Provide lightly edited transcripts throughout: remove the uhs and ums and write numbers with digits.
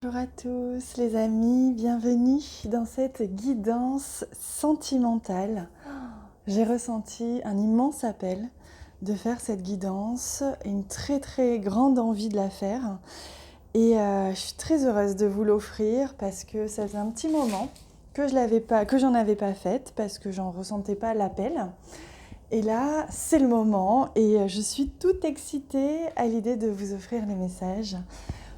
Bonjour à tous les amis, bienvenue dans cette guidance sentimentale. J'ai ressenti un immense appel de faire cette guidance, une très grande envie de la faire et je suis très heureuse de vous l'offrir parce que ça faisait un petit moment que j'en avais pas faite parce que j'en ressentais pas l'appel. Et là, c'est le moment et je suis toute excitée à l'idée de vous offrir les messages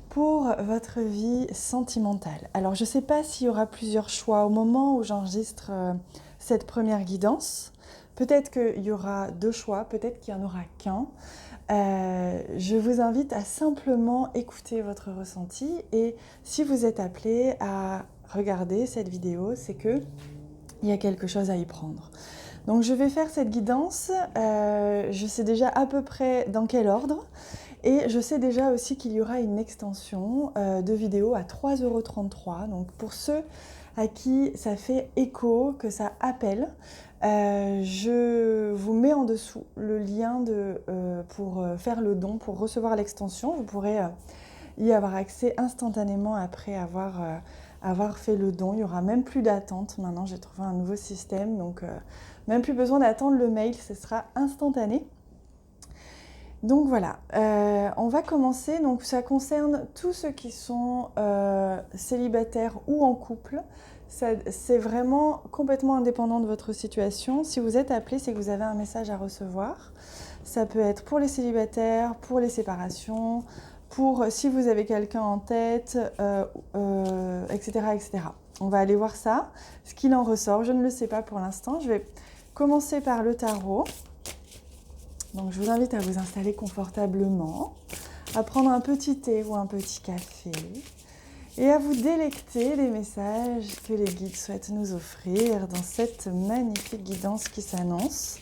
pour votre vie sentimentale. Alors, je ne sais pas s'il y aura plusieurs choix au moment où j'enregistre cette première guidance. Peut-être qu'il y aura 2 choix, peut-être qu'il n'y en aura qu'un. Je vous invite à simplement écouter votre ressenti et si vous êtes appelé à regarder cette vidéo, c'est qu'il y a quelque chose à y prendre. Donc, je vais faire cette guidance. Je sais déjà à peu près dans quel ordre. Et je sais déjà aussi qu'il y aura une extension de vidéo à 3,33 €. Donc pour ceux à qui ça fait écho, que ça appelle, je vous mets en dessous le lien pour faire le don, pour recevoir l'extension. Vous pourrez y avoir accès instantanément après avoir fait le don. Il n'y aura même plus d'attente. Maintenant, j'ai trouvé un nouveau système, donc même plus besoin d'attendre le mail, ce sera instantané. Donc voilà, on va commencer. Donc ça concerne tous ceux qui sont célibataires ou en couple. C'est vraiment complètement indépendant de votre situation. Si vous êtes appelé, c'est que vous avez un message à recevoir. Ça peut être pour les célibataires, pour les séparations, pour si vous avez quelqu'un en tête, etc., etc. On va aller voir ça. Ce qu'il en ressort, je ne le sais pas pour l'instant. Je vais commencer par le tarot. Donc je vous invite à vous installer confortablement, à prendre un petit thé ou un petit café et à vous délecter des messages que les guides souhaitent nous offrir dans cette magnifique guidance qui s'annonce.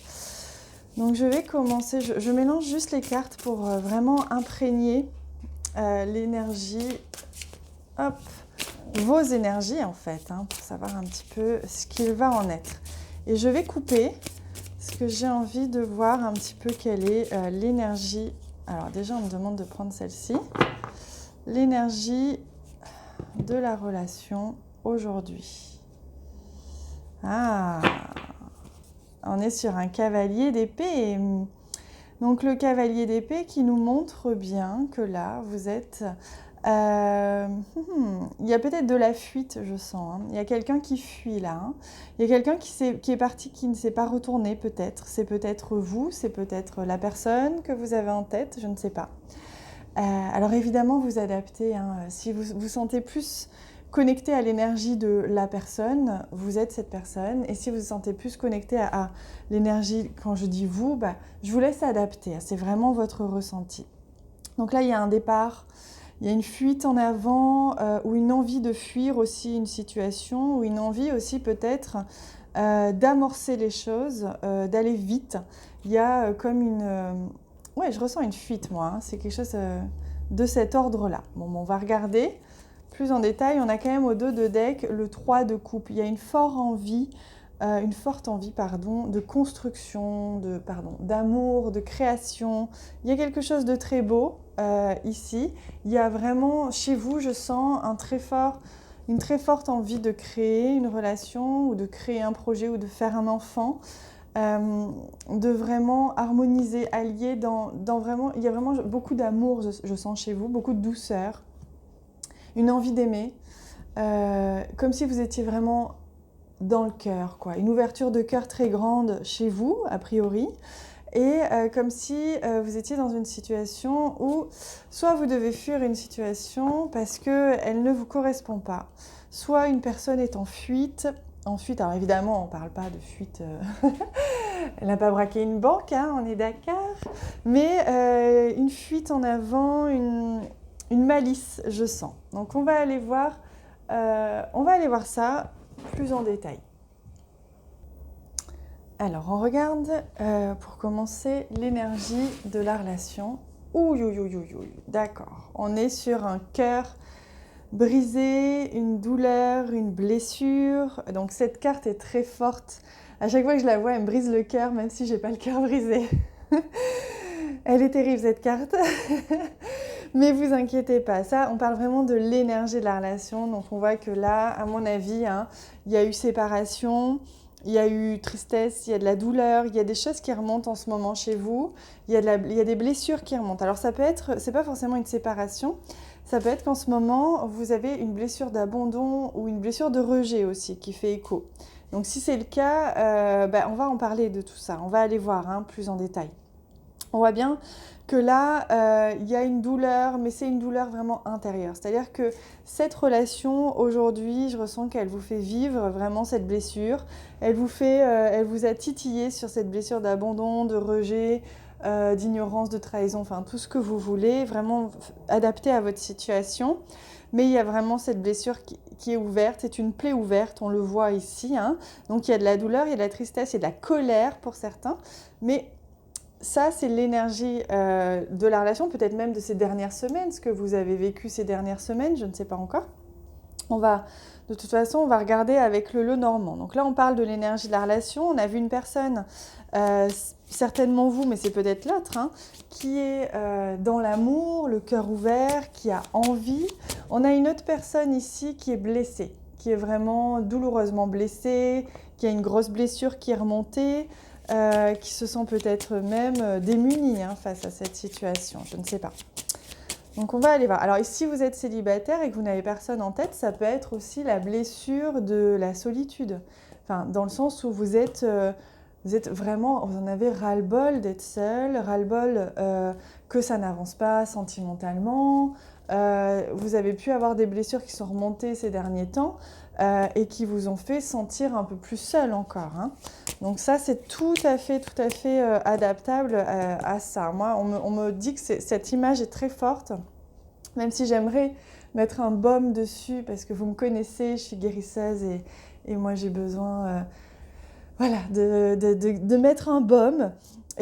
Donc je vais commencer, je mélange juste les cartes pour vraiment imprégner l'énergie, vos énergies en fait, pour savoir un petit peu ce qu'il va en être. Et je vais couper. Parce que j'ai envie de voir un petit peu quelle est l'énergie. Alors déjà, on me demande de prendre celle-ci. L'énergie de la relation aujourd'hui. Ah, on est sur un cavalier d'épée. Donc le cavalier d'épée qui nous montre bien que là, vous êtes... il y a peut-être de la fuite, je sens. Il y a quelqu'un qui fuit là. Il y a quelqu'un qui est parti, qui ne s'est pas retourné peut-être. C'est peut-être vous, c'est peut-être la personne que vous avez en tête, je ne sais pas. Alors évidemment, vous adaptez. Si vous vous sentez plus connecté à l'énergie de la personne, vous êtes cette personne. Et si vous vous sentez plus connecté à l'énergie, quand je dis vous, je vous laisse adapter. C'est vraiment votre ressenti. Donc là, il y a un départ. Il y a une fuite en avant ou une envie de fuir aussi une situation ou une envie aussi peut-être d'amorcer les choses, d'aller vite. Il y a comme une... ouais, je ressens une fuite moi, c'est quelque chose de cet ordre-là. Bon, on va regarder plus en détail. On a quand même au dos de deck le 3 de coupe. Il y a une forte envie de construction, d'amour, de création. Il y a quelque chose de très beau ici. Il y a vraiment, chez vous, je sens une très forte envie de créer une relation ou de créer un projet ou de faire un enfant, de vraiment harmoniser, allier dans vraiment... Il y a vraiment beaucoup d'amour, je sens chez vous, beaucoup de douceur, une envie d'aimer, comme si vous étiez vraiment... dans le cœur, quoi. Une ouverture de cœur très grande chez vous, a priori, et comme si vous étiez dans une situation où soit vous devez fuir une situation parce qu'elle ne vous correspond pas, soit une personne est en fuite. Alors évidemment, on ne parle pas de fuite, elle n'a pas braqué une banque, on est d'accord, mais une fuite en avant, une malice, je sens. Donc on va aller voir ça plus en détail. Alors, on regarde pour commencer l'énergie de la relation. D'accord. On est sur un cœur brisé, une douleur, une blessure. Donc, cette carte est très forte. À chaque fois que je la vois, elle me brise le cœur, même si j'ai pas le cœur brisé. Elle est terrible, cette carte. Mais vous inquiétez pas, ça, on parle vraiment de l'énergie de la relation. Donc on voit que là, à mon avis, hein, il y a eu séparation, il y a eu tristesse, il y a de la douleur, il y a des choses qui remontent en ce moment chez vous, il y a des blessures qui remontent. Alors ça peut être, c'est pas forcément une séparation, ça peut être qu'en ce moment, vous avez une blessure d'abandon ou une blessure de rejet aussi qui fait écho. Donc si c'est le cas, on va en parler de tout ça, on va aller voir plus en détail. On voit bien que là, il y a une douleur, mais c'est une douleur vraiment intérieure. C'est-à-dire que cette relation, aujourd'hui, je ressens qu'elle vous fait vivre vraiment cette blessure. Elle vous a titillé sur cette blessure d'abandon, de rejet, d'ignorance, de trahison, enfin tout ce que vous voulez, vraiment adapté à votre situation. Mais il y a vraiment cette blessure qui est ouverte, c'est une plaie ouverte, on le voit ici. Donc il y a de la douleur, il y a de la tristesse, il y a de la colère pour certains, mais ça, c'est l'énergie de la relation, peut-être même de ces dernières semaines, ce que vous avez vécu ces dernières semaines, je ne sais pas encore. De toute façon, on va regarder avec le Lenormand. Donc là, on parle de l'énergie de la relation. On a vu une personne, certainement vous, mais c'est peut-être l'autre, qui est dans l'amour, le cœur ouvert, qui a envie. On a une autre personne ici qui est blessée, qui est vraiment douloureusement blessée, qui a une grosse blessure qui est remontée, qui se sent peut-être même démunie face à cette situation. Je ne sais pas. Donc on va aller voir. Alors si vous êtes célibataire et que vous n'avez personne en tête, ça peut être aussi la blessure de la solitude. Enfin, dans le sens où vous êtes vraiment, vous en avez ras-le-bol d'être seul, ras-le-bol que ça n'avance pas sentimentalement. Vous avez pu avoir des blessures qui sont remontées ces derniers temps et qui vous ont fait sentir un peu plus seul encore. Donc ça, c'est tout à fait adaptable à ça. Moi, on me dit que cette image est très forte, même si j'aimerais mettre un baume dessus, parce que vous me connaissez, je suis guérisseuse et moi j'ai besoin de mettre un baume.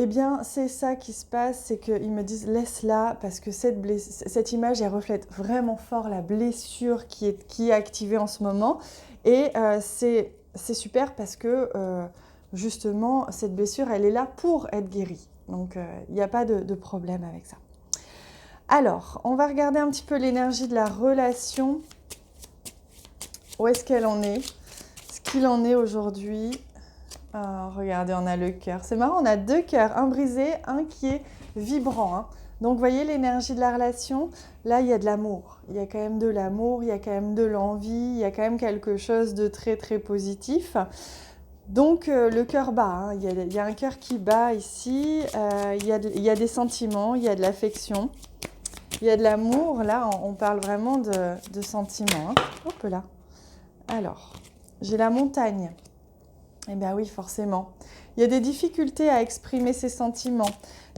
Eh bien, c'est ça qui se passe, c'est qu'ils me disent « laisse-la » parce que cette image, elle reflète vraiment fort la blessure qui est activée en ce moment. Et c'est super parce que, justement, cette blessure, elle est là pour être guérie. Donc, il n'y a pas de problème avec ça. Alors, on va regarder un petit peu l'énergie de la relation. Où est-ce qu'elle en est? Ce qu'il en est aujourd'hui. Oh, regardez, on a le cœur. C'est marrant, on a deux cœurs, un brisé, un qui est vibrant. Donc, vous voyez l'énergie de la relation. Là, il y a de l'amour. Il y a quand même de l'amour, il y a quand même de l'envie, il y a quand même quelque chose de très, très positif. Donc, le cœur bat. Il y a un cœur qui bat ici. Il y a des sentiments, il y a de l'affection. Il y a de l'amour. Là, on parle vraiment de sentiments. Hop là. Alors, j'ai la montagne. Eh bien oui, forcément. Il y a des difficultés à exprimer ses sentiments,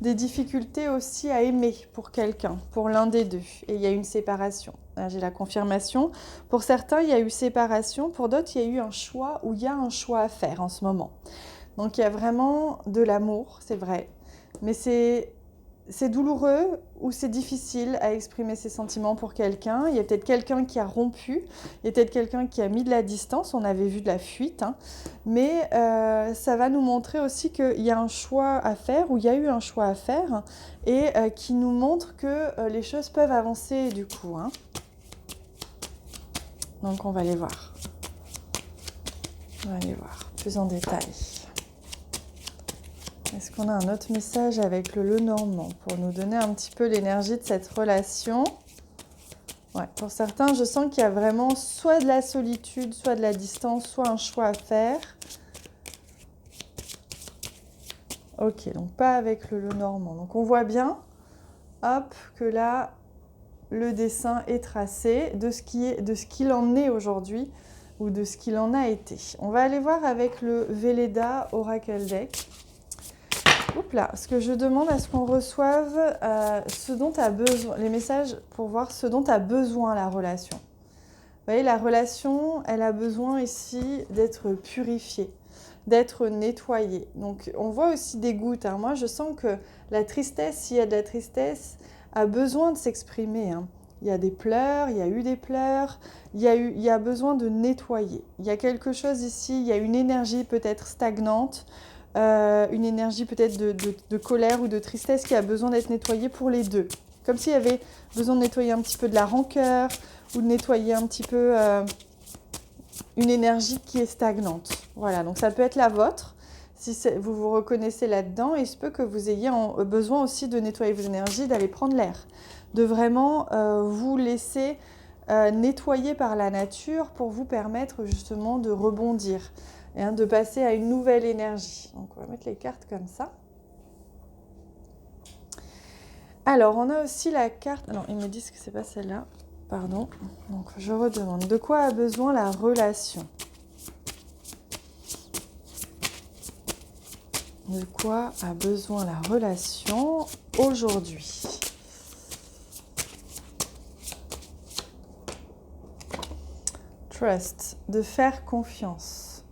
des difficultés aussi à aimer pour quelqu'un, pour l'un des deux. Et il y a une séparation. Là, j'ai la confirmation. Pour certains, il y a eu séparation. Pour d'autres, il y a eu un choix ou il y a un choix à faire en ce moment. Donc, il y a vraiment de l'amour, c'est vrai. Mais c'est douloureux ou c'est difficile à exprimer ses sentiments pour quelqu'un. Il y a peut-être quelqu'un qui a rompu, il y a peut-être quelqu'un qui a mis de la distance, on avait vu de la fuite, mais ça va nous montrer aussi qu'il y a un choix à faire, ou il y a eu un choix à faire, et qui nous montre que les choses peuvent avancer du coup. Donc on va les voir. On va les voir plus en détail. Est-ce qu'on a un autre message avec le Lenormand pour nous donner un petit peu l'énergie de cette relation? Ouais, pour certains, je sens qu'il y a vraiment soit de la solitude, soit de la distance, soit un choix à faire. Ok, donc pas avec le Lenormand. Donc on voit bien, hop, que là, le dessin est tracé de ce qu'il en est aujourd'hui ou de ce qu'il en a été. On va aller voir avec le Velleda Oracle Deck. Oups là, ce que je demande à ce qu'on reçoive ce dont a besoin, les messages pour voir ce dont a besoin la relation. Vous voyez, la relation, elle a besoin ici d'être purifiée, d'être nettoyée. Donc, on voit aussi des gouttes. Moi, je sens que la tristesse, s'il y a de la tristesse, a besoin de s'exprimer. Il y a des pleurs, il y a eu des pleurs, il y a besoin de nettoyer. Il y a quelque chose ici, il y a une énergie peut-être stagnante, une énergie peut-être de colère ou de tristesse qui a besoin d'être nettoyée pour les deux. comme s'il y avait besoin de nettoyer un petit peu de la rancœur ou de nettoyer un petit peu une énergie qui est stagnante. Voilà, donc ça peut être la vôtre. Si vous vous reconnaissez là-dedans, il se peut que vous ayez besoin aussi de nettoyer vos énergies, d'aller prendre l'air, de vraiment vous laisser nettoyer par la nature pour vous permettre justement de rebondir, et de passer à une nouvelle énergie. Donc on va mettre les cartes comme ça. Alors on a aussi la carte, non ils me disent que c'est pas celle-là, pardon, donc je redemande, de quoi a besoin la relation ? De quoi a besoin la relation aujourd'hui ? Trust, de faire confiance.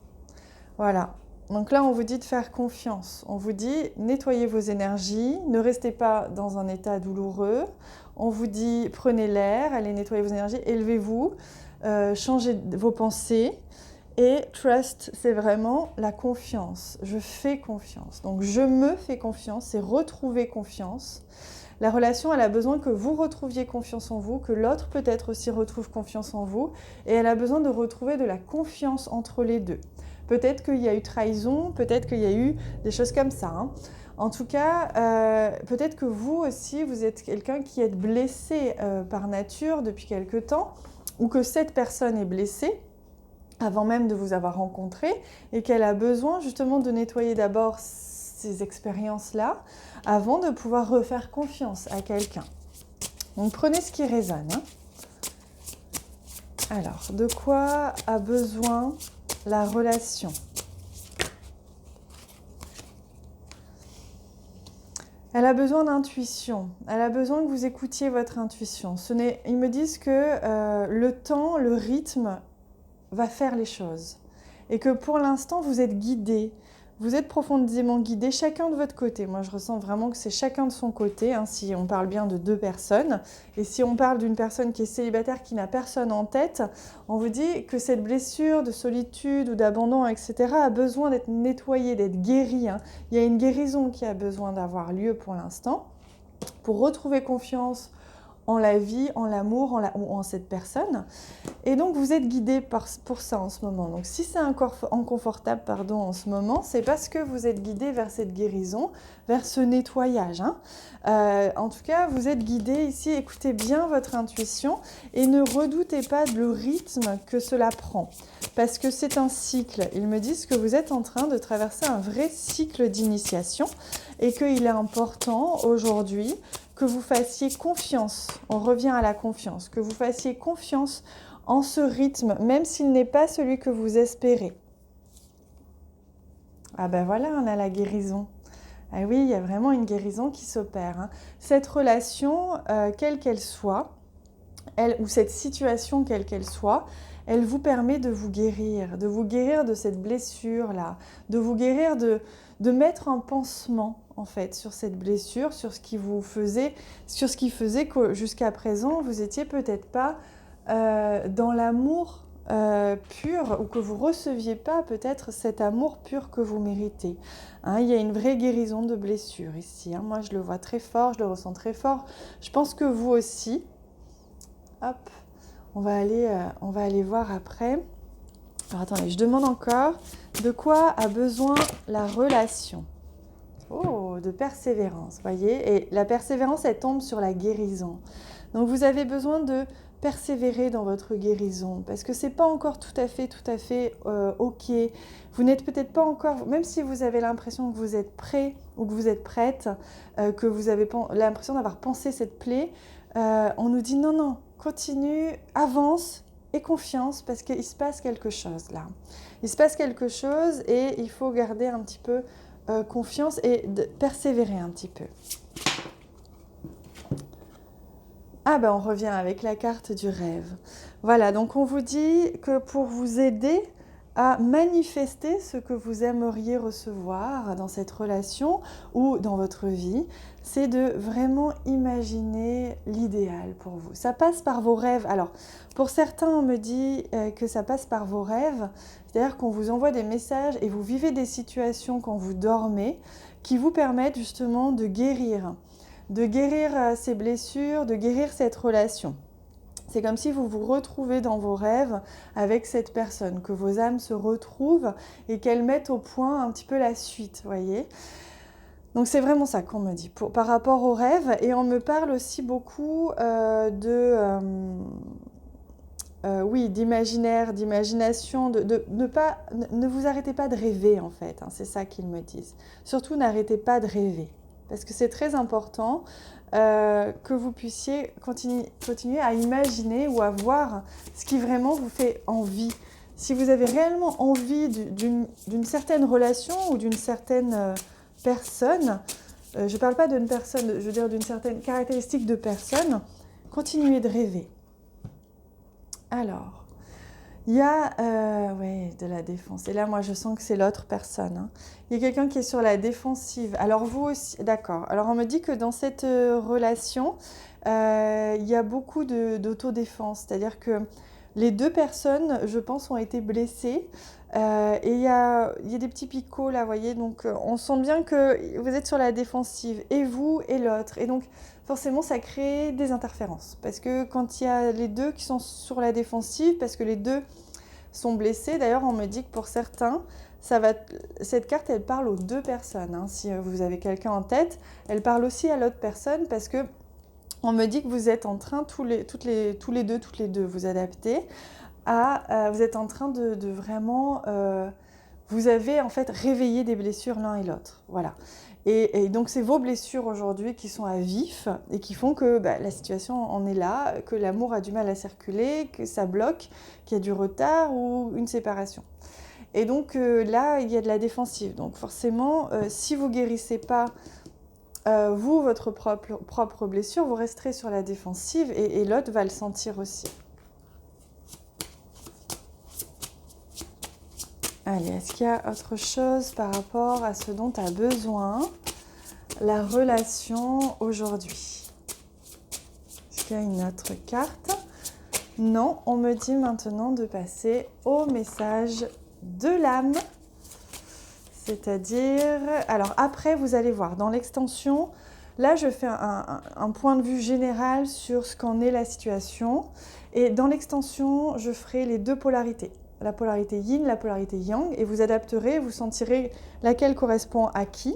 Voilà. Donc là, on vous dit de faire confiance. On vous dit nettoyez vos énergies, ne restez pas dans un état douloureux. On vous dit prenez l'air, allez nettoyer vos énergies, élevez-vous, changez vos pensées. Et trust, c'est vraiment la confiance. Je fais confiance. Donc, je me fais confiance, c'est retrouver confiance. La relation, elle a besoin que vous retrouviez confiance en vous, que l'autre peut-être aussi retrouve confiance en vous. Et elle a besoin de retrouver de la confiance entre les deux. Peut-être qu'il y a eu trahison, peut-être qu'il y a eu des choses comme ça. Hein. En tout cas, peut-être que vous aussi, vous êtes quelqu'un qui est blessé par nature depuis quelque temps, ou que cette personne est blessée avant même de vous avoir rencontré, et qu'elle a besoin justement de nettoyer d'abord ces expériences-là, avant de pouvoir refaire confiance à quelqu'un. Donc prenez ce qui résonne. Hein. Alors, de quoi a besoin la relation ? Elle a besoin d'intuition, elle a besoin que vous écoutiez votre intuition. Ils me disent que le temps, le rythme va faire les choses. Et que pour l'instant, vous êtes guidés. Vous êtes profondément guidés, chacun de votre côté. Moi, je ressens vraiment que c'est chacun de son côté, hein, si on parle bien de deux personnes. Et si on parle d'une personne qui est célibataire, qui n'a personne en tête, on vous dit que cette blessure de solitude ou d'abandon, etc., a besoin d'être nettoyée, d'être guérie. Hein. Il y a une guérison qui a besoin d'avoir lieu pour l'instant, pour retrouver confiance en la vie, en l'amour, ou en cette personne. Et donc, vous êtes guidé pour ça en ce moment. Donc, si c'est inconfortable en ce moment, c'est parce que vous êtes guidé vers cette guérison, vers ce nettoyage. Hein. En tout cas, vous êtes guidé ici. Écoutez bien votre intuition et ne redoutez pas le rythme que cela prend. Parce que c'est un cycle. Ils me disent que vous êtes en train de traverser un vrai cycle d'initiation et qu'il est important aujourd'hui que vous fassiez confiance, on revient à la confiance, que vous fassiez confiance en ce rythme, même s'il n'est pas celui que vous espérez. Ah ben voilà, on a la guérison. Ah oui, il y a vraiment une guérison qui s'opère. Hein. Cette relation, quelle qu'elle soit, ou cette situation, quelle qu'elle soit, elle vous permet de vous guérir de cette blessure-là, de vous guérir, de mettre un pansement en fait sur cette blessure, sur ce qui faisait que jusqu'à présent vous étiez peut-être pas dans l'amour pur, ou que vous receviez pas peut-être cet amour pur que vous méritez. Hein, il y a une vraie guérison de blessure ici. Hein. Moi je le vois très fort, je le ressens très fort. Je pense que vous aussi. Hop, on va aller voir après. Alors attendez, je demande encore de quoi a besoin la relation. Oh, de persévérance, voyez. Et la persévérance, elle tombe sur la guérison. Donc vous avez besoin de persévérer dans votre guérison parce que c'est pas encore tout à fait ok. Vous n'êtes peut-être pas encore, même si vous avez l'impression que vous êtes prêt ou que vous êtes prête, que vous avez l'impression d'avoir pensé cette plaie, on nous dit non, continue, avance et confiance parce qu'il se passe quelque chose là. Il se passe quelque chose et il faut garder un petit peu confiance et persévérer un petit peu. Ah ben on revient avec la carte du rêve. Voilà, donc on vous dit que pour vous aider à manifester ce que vous aimeriez recevoir dans cette relation ou dans votre vie, c'est de vraiment imaginer l'idéal pour vous. Ça passe par vos rêves. Alors, pour certains, on me dit que ça passe par vos rêves, c'est-à-dire qu'on vous envoie des messages et vous vivez des situations quand vous dormez qui vous permettent justement de guérir de guérir ces blessures, de guérir cette relation. C'est comme si vous vous retrouvez dans vos rêves avec cette personne, que vos âmes se retrouvent et qu'elles mettent au point un petit peu la suite, voyez. Donc c'est vraiment ça qu'on me dit par rapport aux rêves. Et on me parle aussi beaucoup d'imaginaire, d'imagination, ne vous arrêtez pas de rêver en fait, hein, c'est ça qu'ils me disent. Surtout n'arrêtez pas de rêver, parce que c'est très important que vous puissiez continuer à imaginer ou à voir ce qui vraiment vous fait envie. Si vous avez réellement envie d'une certaine relation ou d'une certaine personne, je ne parle pas d'une personne, je veux dire d'une certaine caractéristique de personne, continuez de rêver. Alors, il y a de la défense. Et là, moi, je sens que c'est l'autre personne. Hein. Il y a quelqu'un qui est sur la défensive. Alors, vous aussi, d'accord. Alors, on me dit que dans cette relation, il y a beaucoup d'autodéfense. C'est-à-dire que les deux personnes, je pense, ont été blessées. Et il y a des petits picots là, vous voyez. Donc, on sent bien que vous êtes sur la défensive. Et vous et l'autre. Et donc, forcément, ça crée des interférences. Parce que quand il y a les deux qui sont sur la défensive, parce que les deux sont blessés, d'ailleurs, on me dit que pour certains, cette carte, elle parle aux deux personnes. Hein. Si vous avez quelqu'un en tête, elle parle aussi à l'autre personne parce que on me dit que vous êtes en train, tous les deux, vous adapter vous êtes en train de vraiment... vous avez en fait réveillé des blessures l'un et l'autre. Voilà. Et donc, c'est vos blessures aujourd'hui qui sont à vif et qui font que la situation en est là, que l'amour a du mal à circuler, que ça bloque, qu'il y a du retard ou une séparation. Et donc, là, il y a de la défensive. Donc, forcément, si vous ne guérissez pas, vous, votre propre blessure, vous resterez sur la défensive et l'autre va le sentir aussi. Allez, est-ce qu'il y a autre chose par rapport à ce dont tu as besoin, la relation aujourd'hui? Est-ce qu'il y a une autre carte? Non, on me dit maintenant de passer au message de l'âme. C'est-à-dire... Alors après, vous allez voir, dans l'extension, là je fais un point de vue général sur ce qu'en est la situation. Et dans l'extension, je ferai les deux polarités. La polarité yin, la polarité yang, et vous adapterez, vous sentirez laquelle correspond à qui.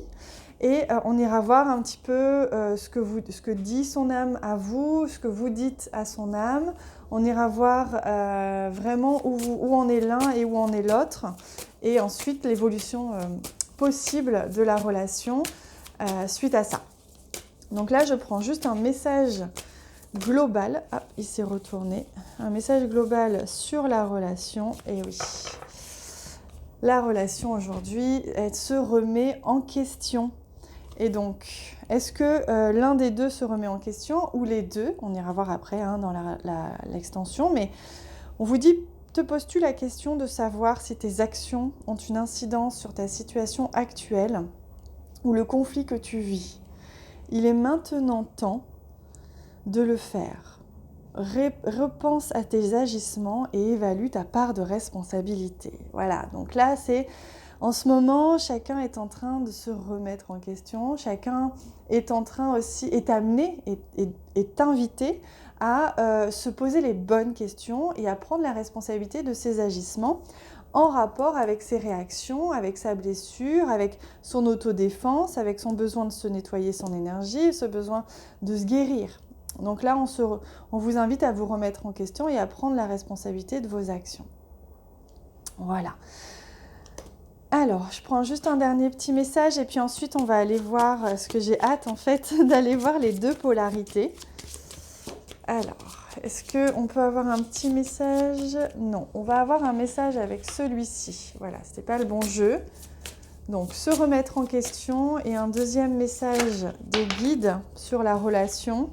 Et on ira voir un petit peu ce que dit son âme à vous, ce que vous dites à son âme. On ira voir vraiment où en est l'un et où en est l'autre. Et ensuite, l'évolution possible de la relation suite à ça. Donc là, je prends juste un message global, il s'est retourné, un message global sur la relation, et oui, la relation aujourd'hui, elle se remet en question. Et donc, est-ce que l'un des deux se remet en question, ou les deux, on ira voir après dans l'extension, mais on vous dit, te poses-tu la question de savoir si tes actions ont une incidence sur ta situation actuelle, ou le conflit que tu vis. Il est maintenant temps de le faire. Repense à tes agissements et évalue ta part de responsabilité. Voilà, donc là, c'est en ce moment, chacun est en train de se remettre en question, chacun est en train aussi, est amené, est invité à se poser les bonnes questions et à prendre la responsabilité de ses agissements en rapport avec ses réactions, avec sa blessure, avec son autodéfense, avec son besoin de se nettoyer son énergie, ce besoin de se guérir. Donc là, on vous invite à vous remettre en question et à prendre la responsabilité de vos actions. Voilà. Alors, je prends juste un dernier petit message et puis ensuite, on va aller voir ce que j'ai hâte en fait, d'aller voir les deux polarités. Alors, est-ce qu'on peut avoir un petit message? Non, on va avoir un message avec celui-ci. Voilà, c'était pas le bon jeu. Donc, se remettre en question et un deuxième message de guide sur la relation.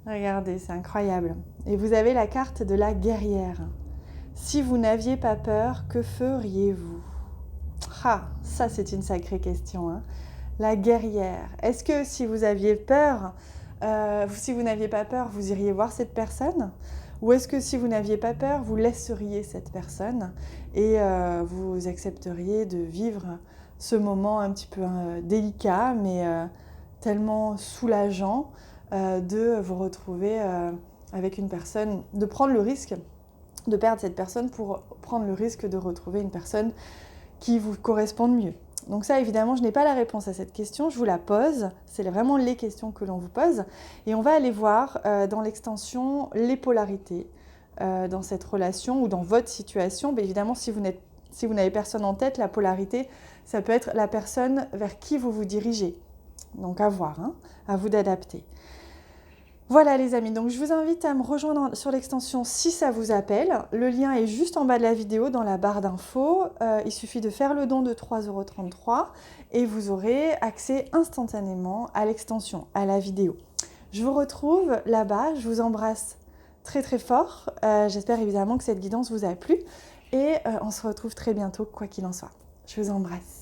Regardez, c'est incroyable. Et vous avez la carte de la guerrière. Si vous n'aviez pas peur, que feriez-vous? Ça c'est une sacrée question. Hein. La guerrière. Est-ce que si vous aviez peur, si vous n'aviez pas peur, vous iriez voir cette personne? Ou est-ce que si vous n'aviez pas peur, vous laisseriez cette personne et vous accepteriez de vivre ce moment un petit peu délicat, mais tellement soulageant de vous retrouver avec une personne, de prendre le risque de perdre cette personne pour prendre le risque de retrouver une personne qui vous corresponde mieux. Donc ça, évidemment, je n'ai pas la réponse à cette question, je vous la pose, c'est vraiment les questions que l'on vous pose, et on va aller voir dans l'extension les polarités dans cette relation ou dans votre situation. Mais évidemment, si vous n'avez personne en tête, la polarité, ça peut être la personne vers qui vous vous dirigez. Donc à voir, hein, à vous d'adapter. Voilà les amis, donc je vous invite à me rejoindre sur l'extension si ça vous appelle. Le lien est juste en bas de la vidéo dans la barre d'infos. Il suffit de faire le don de 3,33 € et vous aurez accès instantanément à l'extension, à la vidéo. Je vous retrouve là-bas, je vous embrasse très très fort. J'espère évidemment que cette guidance vous a plu et on se retrouve très bientôt quoi qu'il en soit. Je vous embrasse.